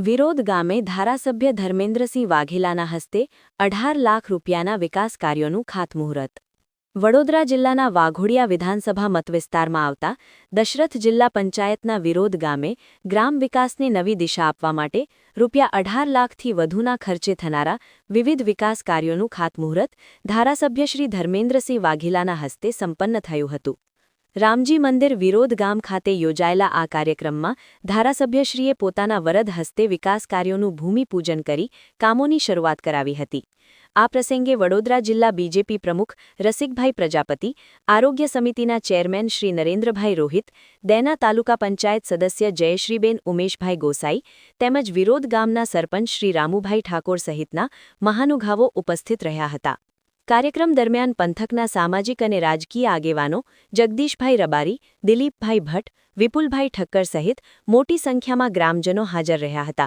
વિરોધ ગામે ધારાસભ્ય ધર્મેન્દ્રસિંહ વાઘેલાના હસ્તે 18 લાખ રૂપિયાના વિકાસ કાર્યોનું ખાતમુહૂર્ત. વડોદરા જિલ્લાના વાઘોડિયા વિધાનસભા મતવિસ્તારમાં આવતા દશરથ જિલ્લા પંચાયતના વિરોધ ગામે ગ્રામ વિકાસને નવી દિશા આપવા માટે ₹18 લાખથી વધુના ખર્ચે થનારા વિવિધ વિકાસ કાર્યોનું ખાતમુહૂર્ત ધારાસભ્ય શ્રી ધર્મેન્દ્રસિંહ વાઘેલાના હસ્તે સંપન્ન થયું હતું. રામજી મંદિર વિરોધ ગામ ખાતે યોજાયેલા આ કાર્યક્રમમાં ધારાસભ્યશ્રીએ પોતાના વરદ હસ્તે વિકાસ કાર્યોનું ભૂમિપૂજન કરી કામોની શરૂઆત કરાવી હતી. આ પ્રસંગે વડોદરા જિલ્લા બીજેપી પ્રમુખ રસિકભાઈ પ્રજાપતિ, આરોગ્ય સમિતિના ચેરમેન શ્રી નરેન્દ્રભાઈ રોહિત, દેના તાલુકા પંચાયત સદસ્ય જયશ્રીબેન ઉમેશભાઈ ગોસાઈ તેમજ વિરોધ ગામના સરપંચ શ્રી રામુભાઈ ઠાકોર સહિતના મહાનુભાવો ઉપસ્થિત રહ્યા હતા. કાર્યક્રમ દરમિયાન પંથકના સામાજિક અને રાજકીય આગેવાનો જગદીશભાઈ રબારી, દિલીપભાઈ ભટ્ટ, વિપુલભાઈ ઠક્કર સહિત મોટી સંખ્યામાં ગ્રામજનો હાજર રહ્યા હતા.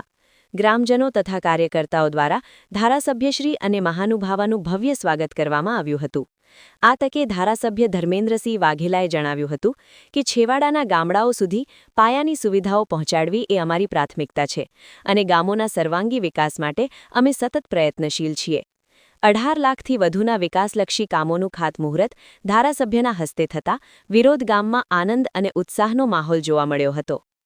ગ્રામજનો તથા કાર્યકર્તાઓ દ્વારા ધારાસભ્યશ્રી અને મહાનુભાવાનું ભવ્ય સ્વાગત કરવામાં આવ્યું હતું. આ તકે ધારાસભ્ય ધર્મેન્દ્રસિંહ વાઘેલાએ જણાવ્યું હતું કે છેવાડાના ગામડાઓ સુધી પાયાની સુવિધાઓ પહોંચાડવી એ અમારી પ્રાથમિકતા છે અને ગામોના સર્વાંગી વિકાસ માટે અમે સતત પ્રયત્નશીલ છીએ. 18 લાખથી વધુના વિકાસલક્ષી કામોનું ખાતમુહૂર્ત ધારાસભ્યના હસ્તે થતાં વિરોધ ગામમાં આનંદ અને ઉત્સાહનો માહોલ જોવા મળ્યો હતો.